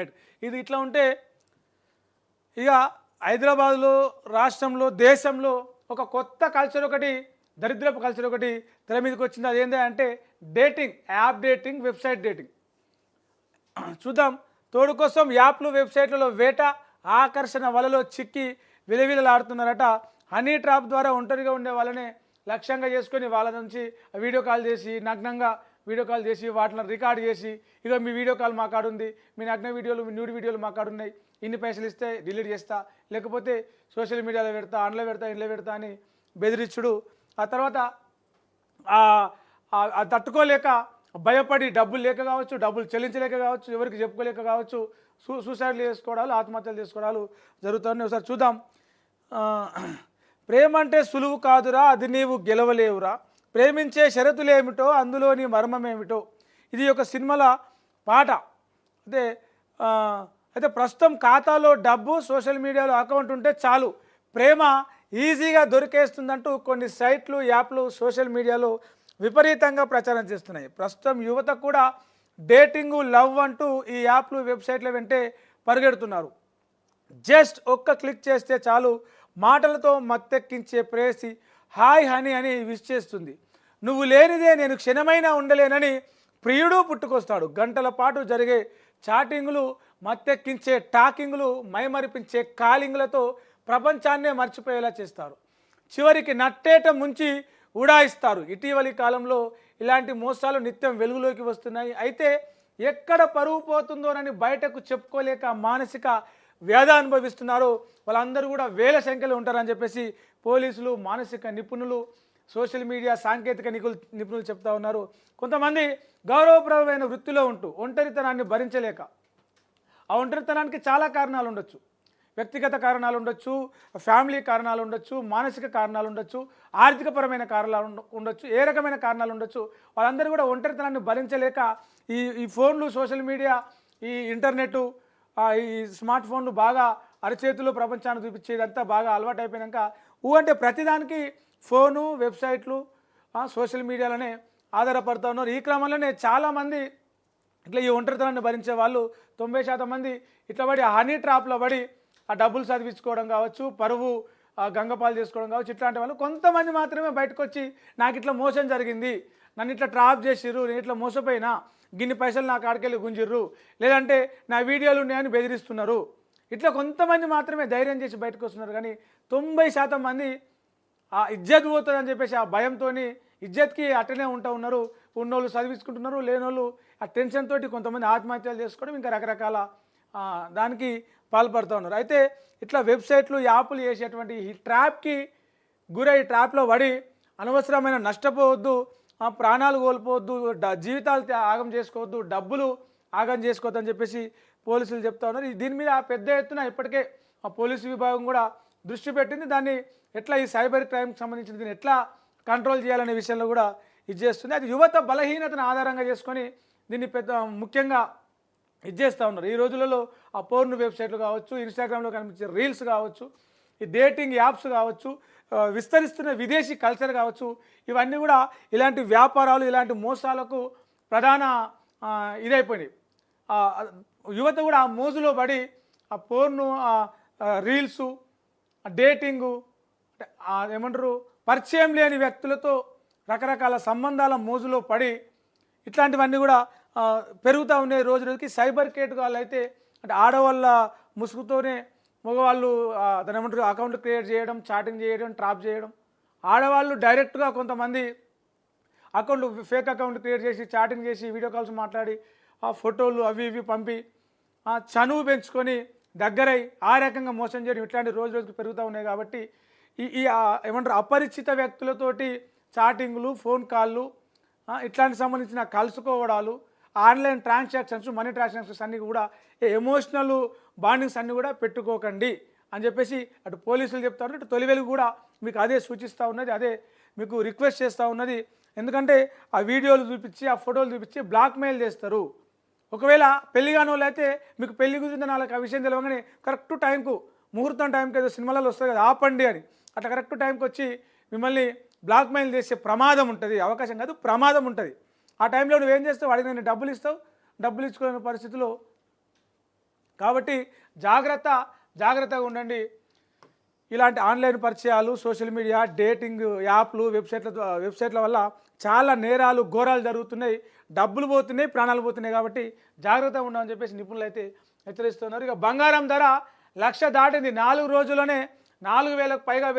Right. ఇది ఇట్లా ఉంటే ఇక హైదరాబాద్లో, రాష్ట్రంలో, దేశంలో ఒక కొత్త కల్చర్ ఒకటి, దరిద్రపు కల్చర్ ఒకటి తెర మీదకి వచ్చింది. అదేంటి అంటే dating, app dating, website dating. చూద్దాం. తోడు కోసం యాప్లు, వెబ్సైట్లలో వేట, ఆకర్షణ వలలో చిక్కి విలవిలలాడుతున్నారట. హనీ ట్రాప్ ద్వారా ఒంటరిగా ఉండే వాళ్ళనే లక్ష్యంగా చేసుకొని వాళ్ళ నుంచి వీడియో కాల్ చేసి, నగ్నంగా వీడియో కాల్ చేసి, వాటిని రికార్డ్ చేసి, ఇక మీ వీడియో కాల్ మా కాడ ఉంది, మీ నగ్న వీడియోలు, మీ న్యూడ్ వీడియోలు మా కాడ ఉన్నాయి, ఇన్ని పైసలు ఇస్తే డిలీట్ చేస్తా, లేకపోతే సోషల్ మీడియాలో పెడతా, అందులో పెడతా, ఇంట్లో పెడతా అని బెదిరించుడు. ఆ తర్వాత తట్టుకోలేక, భయపడి, డబ్బులు లేక కావచ్చు, డబ్బులు చెల్లించలేక కావచ్చు, ఎవరికి చెప్పుకోలేక కావచ్చు, సూసైడ్లు చేసుకోవడాలు, ఆత్మహత్యలు చేసుకోవడాలు జరుగుతున్నాయి. ఒకసారి చూద్దాం. ప్రేమ అంటే సులువు కాదురా, అది నీవు గెలవలేవురా, ప్రేమించే షరతులేమిటో, అందులోని మర్మమేమిటో. ఇది ఒక సినిమాల పాట. అయితే ప్రస్తుతం ఖాతాలో డబ్బు, సోషల్ మీడియాలో అకౌంట్ ఉంటే చాలు, ప్రేమ ఈజీగా దొరికేస్తుందంటూ కొన్ని సైట్లు, యాప్లు సోషల్ మీడియాలో విపరీతంగా ప్రచారం చేస్తున్నాయి. ప్రస్తుతం యువత కూడా డేటింగు, లవ్ అంటూ ఈ యాప్లు, వెబ్సైట్ల వెంటే పరిగెడుతున్నారు. జస్ట్ ఒక్క క్లిక్ చేస్తే చాలు, మాటలతో మత్తెక్కించే ప్రేయసి హాయ్ హనీ అని విష్ చేస్తుంది. నువ్వు లేనిదే నేను క్షణమైనా ఉండలేనని ప్రియుడు పుట్టుకొస్తాడు. గంటల పాటు జరిగే చాటింగులు, మత్తెక్కించే టాకింగులు, మైమరిపించే కాలింగులతో ప్రపంచాన్నే మర్చిపోయేలా చేస్తారు. చివరికి నట్టేట ముంచి ఉడాయిస్తారు. ఇటీవలి కాలంలో ఇలాంటి మోసాలు నిత్యం వెలుగులోకి వస్తున్నాయి. అయితే ఎక్కడ పరువు పోతుందోనని బయటకు చెప్పుకోలేక మానసిక వ్యాధి అనుభవిస్తున్నారు. వాళ్ళందరూ కూడా వేల సంఖ్యలో ఉంటారని చెప్పేసి పోలీసులు, మానసిక నిపుణులు, సోషల్ మీడియా సాంకేతిక నిపుణులు చెప్తా ఉన్నారు. కొంతమంది గౌరవప్రదమైన వృత్తిలో ఉంటూ ఒంటరితనాన్ని భరించలేక, ఆ ఒంటరితనానికి చాలా కారణాలు ఉండొచ్చు. వ్యక్తిగత కారణాలు ఉండొచ్చు, ఫ్యామిలీ కారణాలు ఉండొచ్చు, మానసిక కారణాలు ఉండొచ్చు, ఆర్థికపరమైన కారణాలు ఉండొచ్చు, ఏ రకమైన కారణాలు ఉండొచ్చు. వాళ్ళందరూ కూడా ఒంటరితనాన్ని భరించలేక ఈ ఫోన్లు, సోషల్ మీడియా, ఈ ఇంటర్నెట్, ఈ స్మార్ట్ ఫోన్లు బాగా అరచేతులు ప్రపంచాన్ని చూపించేదంతా బాగా అలవాటు అయిపోయాక అంటే ప్రతిదానికి ఫోను, వెబ్సైట్లు, సోషల్ మీడియాలోనే ఆధారపడుతూ ఉన్నారు. ఈ క్రమంలోనే చాలామంది ఇట్లా ఈ ఒంటరితనాన్ని భరించే వాళ్ళు 90% మంది ఇట్లా పడి హనీ ట్రాప్లో పడి ఆ డబ్బులు చదివించుకోవడం కావచ్చు, పరువు గంగపాలు చేసుకోవడం కావచ్చు. ఇట్లాంటి వాళ్ళు కొంతమంది మాత్రమే బయటకు వచ్చి నాకు ఇట్లా మోసం జరిగింది, నన్ను ఇట్లా ట్రాప్ చేసిర్రు, నేను ఇట్లా మోసపోయినా, గిన్ని పైసలు నాకు ఆడికెళ్ళి గుంజిర్రు, లేదంటే నా వీడియోలు ఉన్నాయని బెదిరిస్తున్నారు. ఇట్లా కొంతమంది మాత్రమే ధైర్యం చేసి బయటకు వస్తున్నారు. కానీ 90% మంది ఆ ఇజ్జత్ పోతుందని చెప్పేసి ఆ భయంతో ఇజ్జత్కి అట్టనే ఉన్నారు. ఉన్నోళ్ళు చదివించుకుంటున్నారు, లేనోళ్ళు ఆ టెన్షన్ తోటి కొంతమంది ఆత్మహత్యలు చేసుకోవడం, ఇంకా రకరకాల దానికి పాల్పడుతూ ఉన్నారు. అయితే ఇట్లా వెబ్సైట్లు, యాప్లు చేసేటువంటి ఈ ట్రాప్కి గురై ట్రాప్లో పడి అనవసరమైన నష్టపోవద్దు, ప్రాణాలు కోల్పోవద్దు, జీవితాలు ఆగం చేసుకోవద్దు, డబ్బులు ఆగం చేసుకోవద్దు అని చెప్పేసి పోలీసులు చెప్తా ఉన్నారు. దీని మీద పెద్ద ఎత్తున ఇప్పటికే ఆ పోలీసు విభాగం కూడా దృష్టి పెట్టింది. దాన్ని ఎట్లా ఈ సైబర్ క్రైమ్కి సంబంధించిన దీన్ని ఎట్లా కంట్రోల్ చేయాలనే విషయంలో కూడా ఇది చేస్తుంది. అది యువత బలహీనతను ఆధారంగా చేసుకొని దీన్ని పెద్ద ముఖ్యంగా ఇది చేస్తూ ఉన్నారు. ఈ రోజులలో ఆ పోర్న్ వెబ్సైట్లు కావచ్చు, ఇన్స్టాగ్రామ్లో కనిపించే రీల్స్ కావచ్చు, ఈ డేటింగ్ యాప్స్ కావచ్చు, విస్తరిస్తున్న విదేశీ కల్చర్ కావచ్చు, ఇవన్నీ కూడా ఇలాంటి వ్యాపారాలు, ఇలాంటి మోసాలకు ప్రధాన ఇదైపోయినాయి. యువత కూడా ఆ మోజులో పడి ఆ పోర్ను, రీల్సు, డేటింగు, ఏమంటారు, పరిచయం లేని వ్యక్తులతో రకరకాల సంబంధాల మోజులో పడి ఇట్లాంటివన్నీ కూడా పెరుగుతూ ఉన్నాయి రోజు రోజుకి. సైబర్ కేటుగాళ్ళు అయితే అంటే ఆడవాళ్ళ ముసుగుతోనే మగవాళ్ళు దాని ఏమంటారు అకౌంట్ క్రియేట్ చేయడం, చాటింగ్ చేయడం, ట్రాప్ చేయడం. ఆడవాళ్ళు డైరెక్ట్గా కొంతమంది అకౌంట్, ఫేక్ అకౌంట్ క్రియేట్ చేసి చాటింగ్ చేసి వీడియో కాల్స్ మాట్లాడి ఆ ఫోటోలు అవి ఇవి పంపి చనువు పెంచుకొని దగ్గరై ఆ రకంగా మోసం చేయడం, ఇట్లాంటి రోజు రోజుకి పెరుగుతూ ఉన్నాయి. కాబట్టి ఈ ఏమంటారు అపరిచిత వ్యక్తులతోటి చాటింగ్లు, ఫోన్ కాళ్ళు, ఇట్లాంటి సంబంధించిన కలుసుకోవడాలు, ఆన్లైన్ ట్రాన్సాక్షన్స్, మనీ ట్రాన్సాక్షన్స్ అన్నీ కూడా ఎమోషనల్ బాండింగ్స్ అన్నీ కూడా పెట్టుకోకండి అని చెప్పేసి అటు పోలీసులు చెప్తా ఉన్నారు, ఇటు తొలి వెలుగు కూడా మీకు అదే సూచిస్తూ ఉన్నది, అదే మీకు రిక్వెస్ట్ చేస్తూ ఉన్నది. ఎందుకంటే ఆ వీడియోలు చూపించి, ఆ ఫోటోలు చూపించి బ్లాక్మెయిల్ చేస్తారు. ఒకవేళ పెళ్లి కాని వాళ్ళు అయితే మీకు పెళ్లి గురించి వాళ్ళకి ఆ విషయం తెలియగానే కరెక్ట్ టైంకు, ముహూర్తం టైంకి ఏదో సినిమాలలో వస్తుంది కదా ఆపండి అని, అట్లా కరెక్ట్ టైంకి వచ్చి మిమ్మల్ని బ్లాక్మెయిల్ చేసే ప్రమాదం ఉంటుంది. అవకాశం కాదు, ప్రమాదం ఉంటుంది. ఆ టైంలో నువ్వేం చేస్తావు, అడిగిన డబ్బులు ఇస్తావు, డబ్బులు ఇచ్చుకునే పరిస్థితిలో కాబట్టి జాగ్రత్తగా ఉండండి. ఇలాంటి ఆన్లైన్ పరిచయాలు, సోషల్ మీడియా, డేటింగ్ యాప్లు, వెబ్సైట్ల వల్ల చాలా నేరాలు, ఘోరాలు జరుగుతున్నాయి. డబ్బులు పోతున్నాయి, ప్రాణాలు పోతున్నాయి. కాబట్టి జాగ్రత్తగా ఉండమని చెప్పేసి నిపుణులు అయితే హెచ్చరిస్తున్నారు. ఇక బంగారం ధర 1,00,000 దాటింది. 4 రోజుల్లోనే 4,000కు పైగా పెరిగింది.